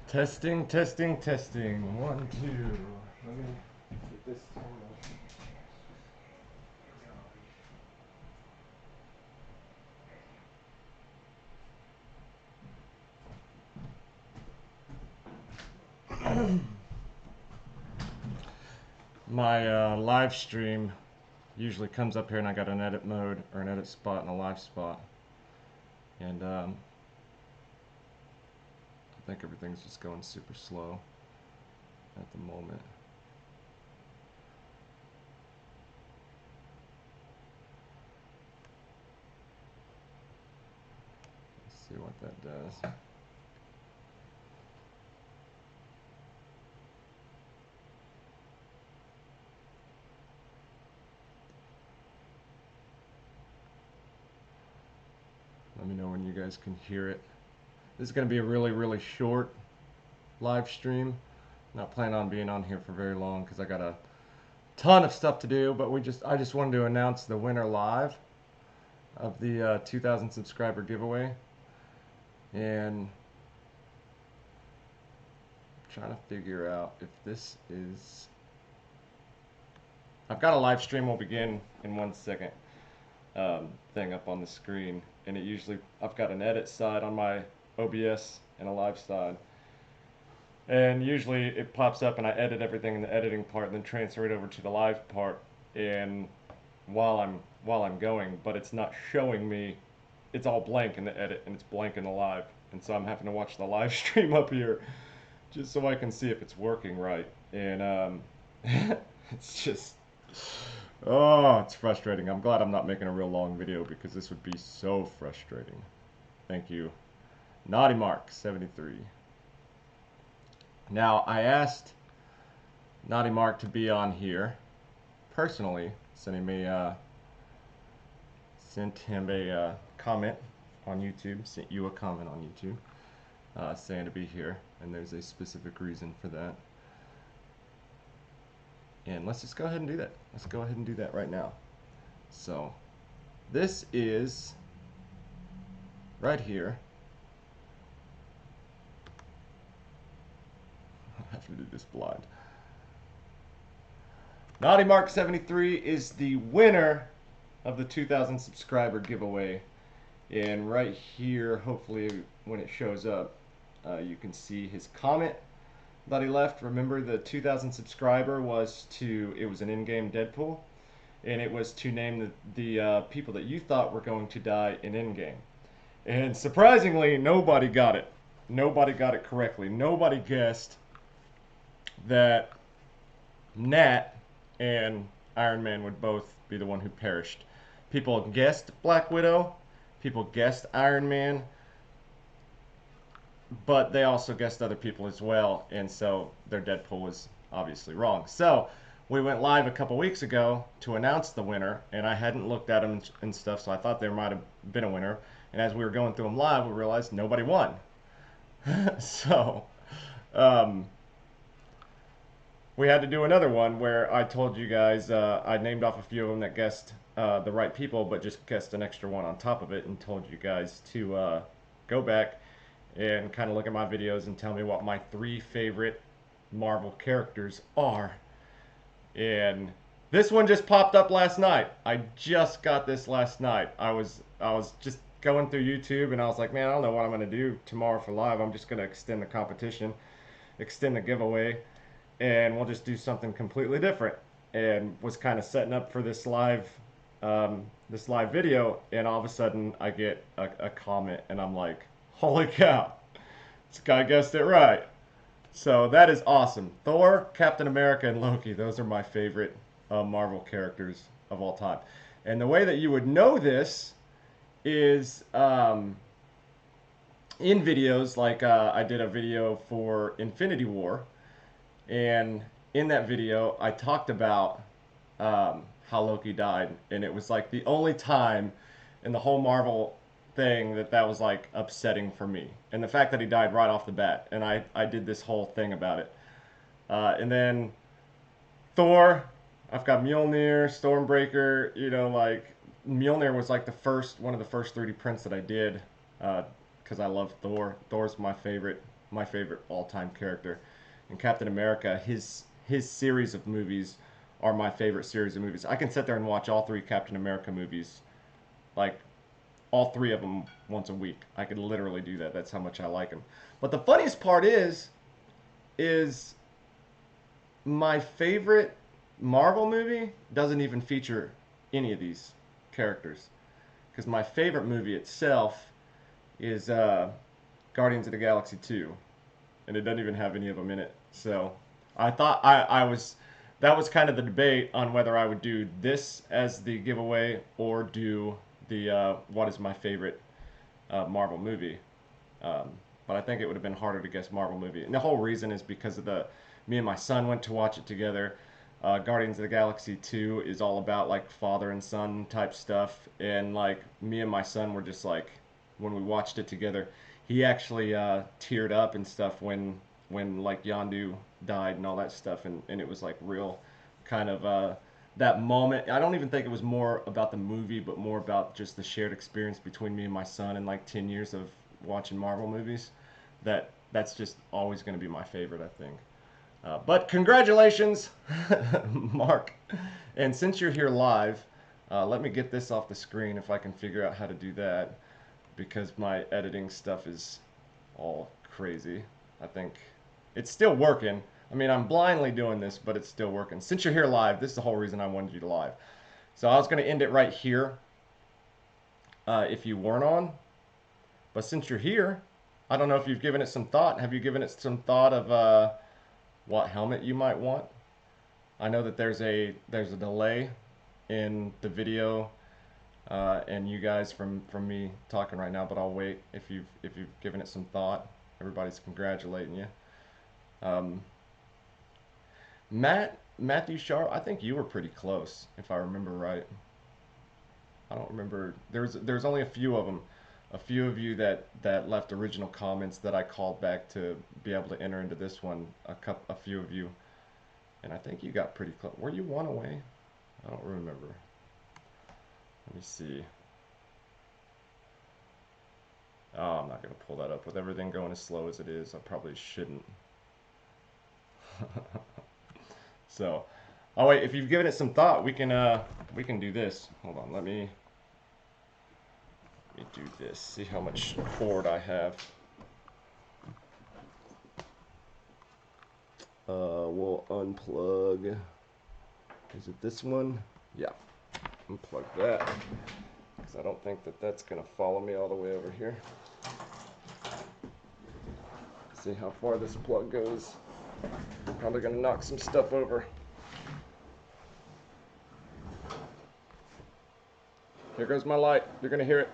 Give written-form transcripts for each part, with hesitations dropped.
Testing, testing, testing. 1, 2. Let me get this turned on. My live stream usually comes up here and I got an edit mode or an edit spot and a live spot. And I think everything's just going super slow at the moment. Let's see what that does. Let me know when you guys can hear it. This is going to be a really short live stream. Not planning on being on here for very long because I got a ton of stuff to do, but I just wanted to announce the winner live of the 2,000 subscriber giveaway. And I'm trying to figure out if this is... I've got a live stream will begin in 1 second thing up on the screen, and it usually, I've got an edit side on my OBS and a live side, and usually it pops up and I edit everything in the editing part and then transfer it over to the live part, and while I'm going, but it's not showing me, it's all blank in the edit and it's blank in the live, and so I'm having to watch the live stream up here just so I can see if it's working right. And it's just, oh, it's frustrating. I'm glad I'm not making a real long video because this would be so frustrating. Thank you, Naughty Mark 73. Now, I asked Naughty Mark to be on here personally, sent him a comment on YouTube, sent you a comment on YouTube, saying to be here, and there's a specific reason for that. And let's just go ahead and do that. Let's go ahead and do that right now. So, this is right here. I have to do this blind. Naughty Mark 73 is the winner of the 2,000 subscriber giveaway. And right here, hopefully when it shows up, you can see his comment that he left. Remember, the 2,000 subscriber was it was an in-game Deadpool, and it was to name the people that you thought were going to die in in-game. And surprisingly, nobody got it. Nobody got it correctly. Nobody guessed that Nat and Iron Man would both be the one who perished. People guessed Black Widow, people guessed Iron Man, but they also guessed other people as well, and so their Deadpool was obviously wrong. So we went live a couple weeks ago to announce the winner, and I hadn't looked at them and stuff, so I thought there might have been a winner. And as we were going through them live, we realized nobody won. So we had to do another one where I told you guys, I named off a few of them that guessed the right people, but just guessed an extra one on top of it, and told you guys to go back and kind of look at my videos and tell me what my 3 favorite Marvel characters are. And this one just popped up last night. I just got this last night. I was just going through YouTube and I was like, man, I don't know what I'm going to do tomorrow for live. I'm just going to extend the competition, extend the giveaway, and we'll just do something completely different. And was kind of setting up for this live video, and all of a sudden I get a comment and I'm like, holy cow, this guy guessed it right. So that is awesome. Thor, Captain America, and Loki, those are my favorite Marvel characters of all time. And the way that you would know this is in videos, like I did a video for Infinity War, and in that video I talked about how Loki died, and it was like the only time in the whole Marvel thing that was like upsetting for me, and the fact that he died right off the bat, and I did this whole thing about it. And then Thor, I've got Mjolnir, Stormbreaker, you know, like Mjolnir was like one of the first 3D prints that I did, because I love Thor. Thor's my favorite my favorite all-time character. And Captain America, his series of movies are my favorite series of movies. I can sit there and watch all three Captain America movies, like all three of them once a week. I could literally do that. That's how much I like him. But the funniest part is my favorite Marvel movie doesn't even feature any of these characters. Because my favorite movie itself is Guardians of the Galaxy 2, and it doesn't even have any of them in it. So I thought I was that was kind of the debate on whether I would do this as the giveaway or do the what is my favorite Marvel movie. Um, but I think it would have been harder to guess Marvel movie, and the whole reason is because of the me and my son went to watch it together. Guardians of the Galaxy 2 is all about like father and son type stuff, and like me and my son were just like when we watched it together, he actually teared up and stuff when like Yondu died and all that stuff, and it was like real kind of that moment. I don't even think it was more about the movie, but more about just the shared experience between me and my son and like 10 years of watching Marvel movies. That's just always going to be my favorite, I think. But congratulations, Mark. And since you're here live, let me get this off the screen if I can figure out how to do that because my editing stuff is all crazy. I think it's still working. I mean, I'm blindly doing this, but it's still working. Since you're here live, this is the whole reason I wanted you to live. So I was going to end it right here if you weren't on. But since you're here, I don't know if you've given it some thought. Have you given it some thought of what helmet you might want? I know that there's a delay in the video and you guys from me talking right now, but I'll wait if you've given it some thought. Everybody's congratulating you. Um, Matthew Sharp, I think you were pretty close if I remember right. I don't remember. There's only a few of them, a few of you that left original comments that I called back to be able to enter into this one. A few of you, and I think you got pretty close. Were you one away? I don't remember. Let me see. Oh, I'm not gonna pull that up with everything going as slow as it is. I probably shouldn't. So, oh wait, if you've given it some thought, we can do this. Hold on, let me do this. See how much cord I have. We'll unplug. Is it this one? Yeah, unplug that because I don't think that that's gonna follow me all the way over here. See how far this plug goes. I'm probably gonna knock some stuff over. Here goes my light. You're gonna hear it.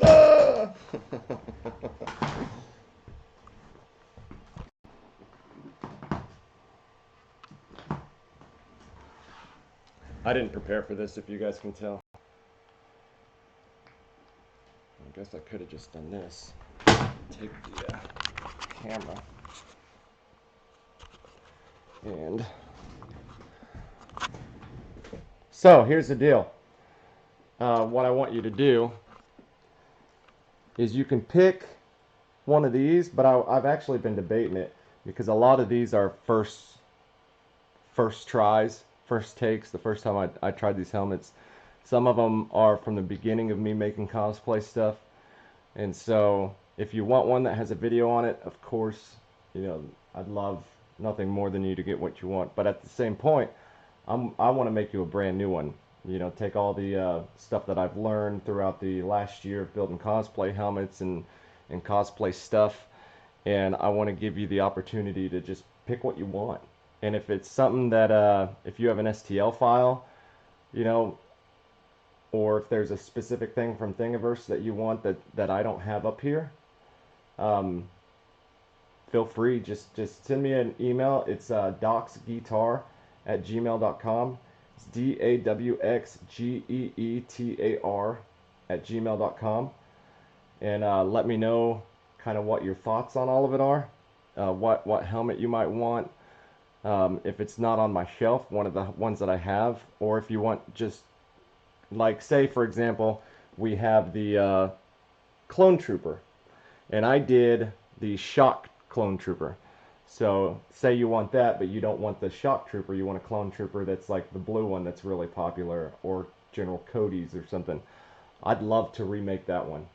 Ah! I didn't prepare for this, if you guys can tell. I guess I could have just done this. Take the camera and so here's the deal. What I want you to do is you can pick one of these, but I've actually been debating it because a lot of these are first tries, first takes, the first time I tried these helmets. Some of them are from the beginning of me making cosplay stuff. And so if you want one that has a video on it, of course, you know, I'd love nothing more than you to get what you want. But at the same point, I want to make you a brand new one. You know, take all the stuff that I've learned throughout the last year of building cosplay helmets and cosplay stuff, and I want to give you the opportunity to just pick what you want. And if it's something that, if you have an STL file, you know, or if there's a specific thing from Thingiverse that you want that I don't have up here, um, feel free, just send me an email. It's dawxgeetar@gmail.com. It's DAWXGEETAR@gmail.com. And let me know kind of what your thoughts on all of it are, what helmet you might want, if it's not on my shelf, one of the ones that I have, or if you want just, like, say for example, we have the Clone Trooper, and I did the Shock Clone Trooper. So say you want that, but you don't want the Shock Trooper, you want a Clone Trooper that's like the blue one that's really popular, or General Cody's or something. I'd love to remake that one.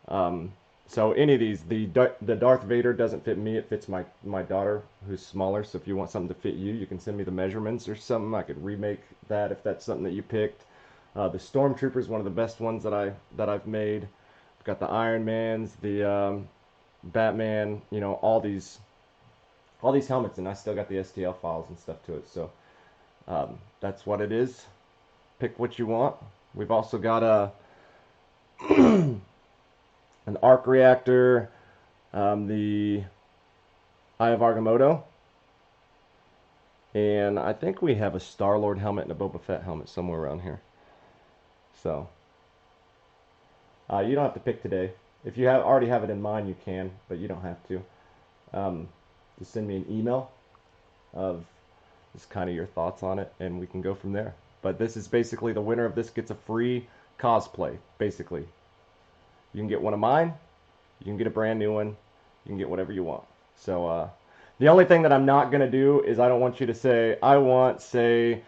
Um, so any of these, the Darth Vader doesn't fit me. It fits my daughter, who's smaller. So if you want something to fit you, you can send me the measurements or something. I could remake that if that's something that you picked. The Stormtrooper is one of the best ones that I've made. I've got the Iron Mans, the Batman. You know, all these helmets, and I still got the STL files and stuff to it. So that's what it is. Pick what you want. We've also got a an arc reactor, the Eye of Agamotto, and I think we have a Star-Lord helmet and a Boba Fett helmet somewhere around here. So you don't have to pick today. If you already have it in mind, you can, but you don't have to. Just send me an email of just kind of your thoughts on it, and we can go from there. But this is basically, the winner of this gets a free cosplay, basically. You can get one of mine, you can get a brand new one, you can get whatever you want. So the only thing that I'm not going to do is, I don't want you to say, I want, say,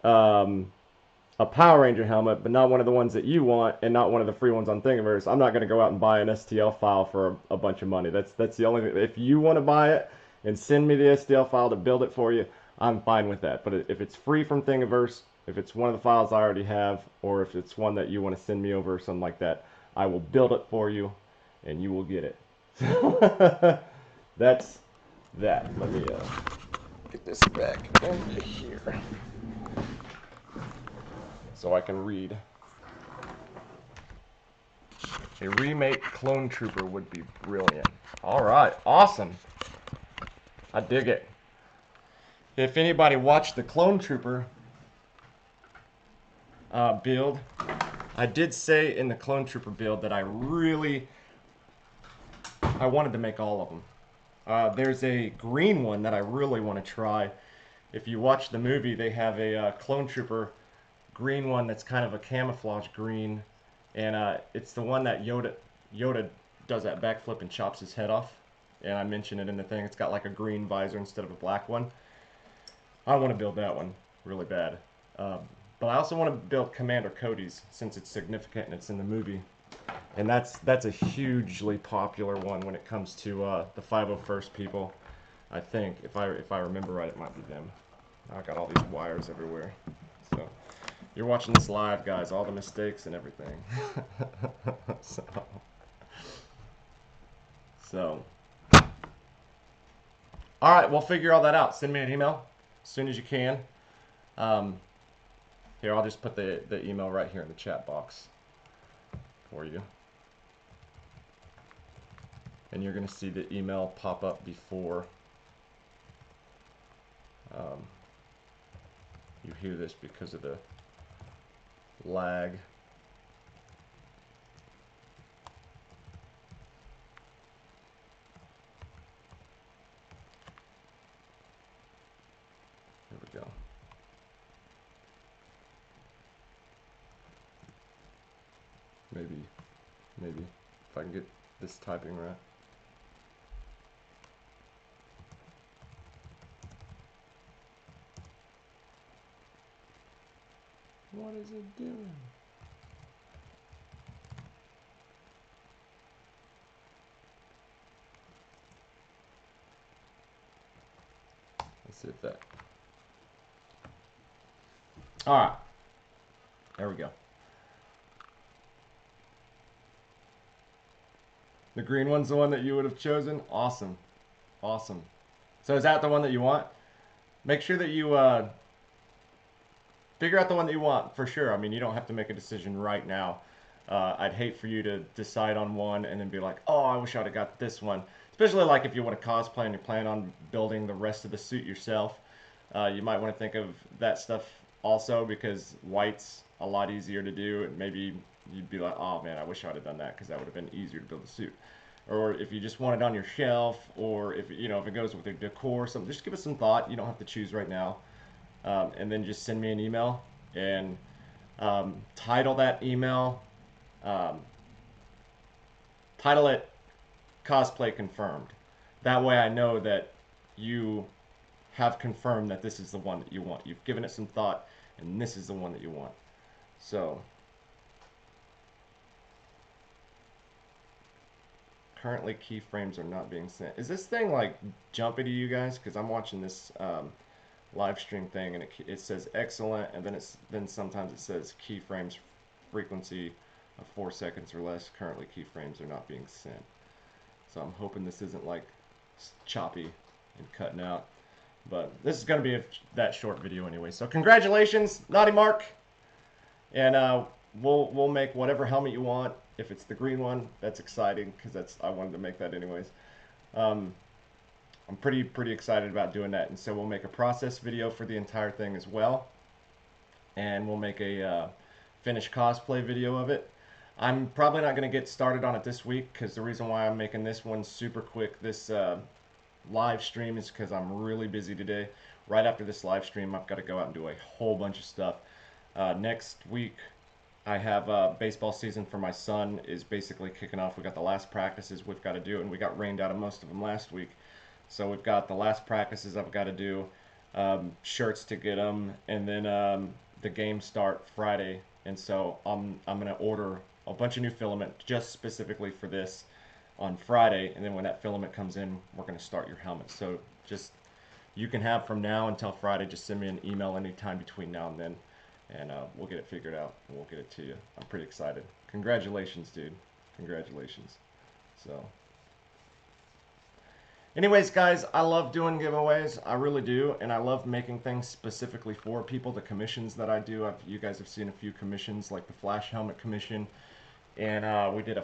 a Power Ranger helmet, but not one of the ones that you want, and not one of the free ones on Thingiverse. I'm not going to go out and buy an STL file for a bunch of money. That's the only thing. If you want to buy it and send me the STL file to build it for you, I'm fine with that. But if it's free from Thingiverse, if it's one of the files I already have, or if it's one that you want to send me over or something like that, I will build it for you, and you will get it. That's that. Let me get this back into here so I can read. A remake Clone Trooper would be brilliant. All right, awesome. I dig it. If anybody watched the Clone Trooper build, I did say in the Clone Trooper build that I wanted to make all of them. There's a green one that I really want to try. If you watch the movie, they have a Clone Trooper green one that's kind of a camouflage green, and it's the one that Yoda does that backflip and chops his head off. And I mentioned it in the thing. It's got like a green visor instead of a black one. I want to build that one really bad. But I also want to build Commander Cody's, since it's significant and it's in the movie. And that's a hugely popular one when it comes to the 501st people. I think, if I remember right, it might be them. I got all these wires everywhere. So you're watching this live, guys. All the mistakes and everything. So. All right, we'll figure all that out. Send me an email as soon as you can. Here, I'll just put the email right here in the chat box for you. And you're going to see the email pop up before you hear this, because of the lag. Here we go. Maybe, if I can get this typing right. What is it doing? Let's see if that. All right. There we go. The green one's the one that you would have chosen? Awesome. Awesome. So is that the one that you want? Make sure that you figure out the one that you want, for sure. I mean, you don't have to make a decision right now. I'd hate for you to decide on one and then be like, oh, I wish I'd have got this one. Especially like if you want to cosplay and you plan on building the rest of the suit yourself. You might want to think of that stuff also, because white's a lot easier to do. And maybe you'd be like, oh man, I wish I would have done that, because that would have been easier to build a suit. Or if you just want it on your shelf, or if if it goes with your decor or something, just give it some thought. You don't have to choose right now. And then just send me an email, and title that email. Title it cosplay confirmed. That way I know that you have confirmed that this is the one that you want. You've given it some thought, and this is the one that you want. So, currently keyframes are not being sent. Is this thing like jumpy to you guys? Because I'm watching this live stream thing, and it says excellent, and then sometimes it says keyframes frequency of 4 seconds or less. Currently keyframes are not being sent. So I'm hoping this isn't like choppy and cutting out. But this is going to be that short video anyway. So congratulations, Naughty Mark. And we'll make whatever helmet you want. If it's the green one, that's exciting because I wanted to make that anyways. I'm pretty excited about doing that. And so we'll make a process video for the entire thing as well. And we'll make a finished cosplay video of it. I'm probably not going to get started on it this week because the reason why I'm making this one super quick, this live stream, is because I'm really busy today. Right after this live stream, I've got to go out and do a whole bunch of stuff. Next week, I have baseball season for my son is basically kicking off. We got the last practices we've got to do, and we got rained out of most of them last week. So we've got the last practices I've got to do, shirts to get them, and then the games start Friday. And so I'm going to order a bunch of new filament just specifically for this on Friday, and then when that filament comes in, we're going to start your helmet. So just, you can have from now until Friday, just send me an email anytime between now and then, and we'll get it figured out, and we'll get it to you. I'm pretty excited. Congratulations, dude. Congratulations. So, anyways, guys, I love doing giveaways. I really do, and I love making things specifically for people. The commissions that I do, you guys have seen a few commissions, like the Flash Helmet commission, and we did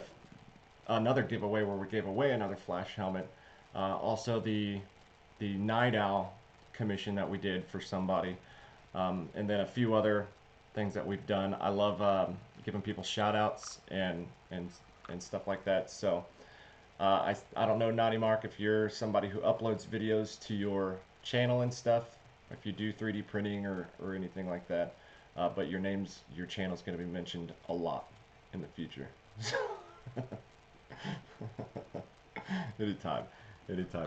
another giveaway where we gave away another Flash helmet. Also the Night Owl commission that we did for somebody, and then a few other things that we've done. I love giving people shout outs and stuff like that. So I don't know, Naughty Mark, if you're somebody who uploads videos to your channel and stuff, if you do 3D printing or anything like that, but your channel's going to be mentioned a lot in the future. Anytime,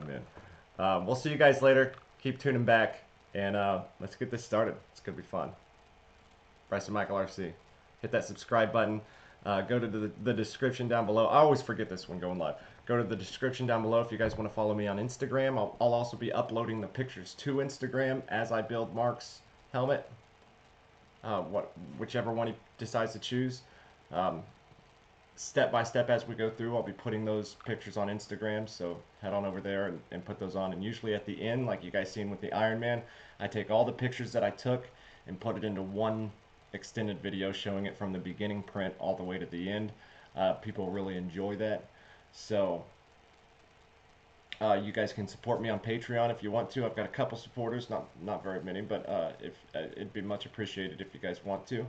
man. We'll see you guys later. Keep tuning back, and let's get this started. It's gonna be fun. Bryson Michael RC. Hit that subscribe button. Go to the description down below. I always forget this when going live. Go to the description down below if you guys want to follow me on Instagram. I'll also be uploading the pictures to Instagram as I build Mark's helmet. Whichever one he decides to choose. Step by step as we go through, I'll be putting those pictures on Instagram, so head on over there and put those on. And usually at the end, like you guys seen with the Iron Man, I take all the pictures that I took and put it into one extended video showing it from the beginning print all the way to the end. People really enjoy that. So you guys can support me on Patreon if you want to. I've got a couple supporters, not very many, but it'd be much appreciated if you guys want to.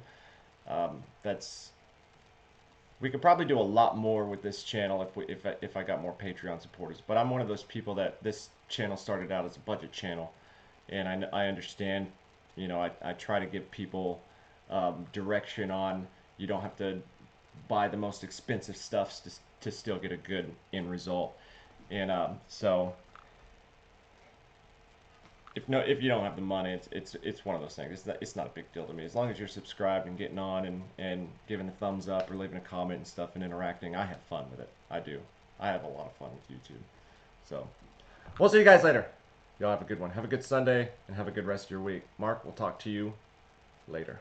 We could probably do a lot more with this channel if I got more Patreon supporters. But I'm one of those people that this channel started out as a budget channel, and I understand. You know, I try to give people direction on you don't have to buy the most expensive stuff to still get a good end result. And so if you don't have the money, it's one of those things. It's not a big deal to me. As long as you're subscribed and getting on and giving a thumbs up or leaving a comment and stuff and interacting, I have fun with it. I do. I have a lot of fun with YouTube. So we'll see you guys later. Y'all have a good one. Have a good Sunday and have a good rest of your week. Mark, we'll talk to you later.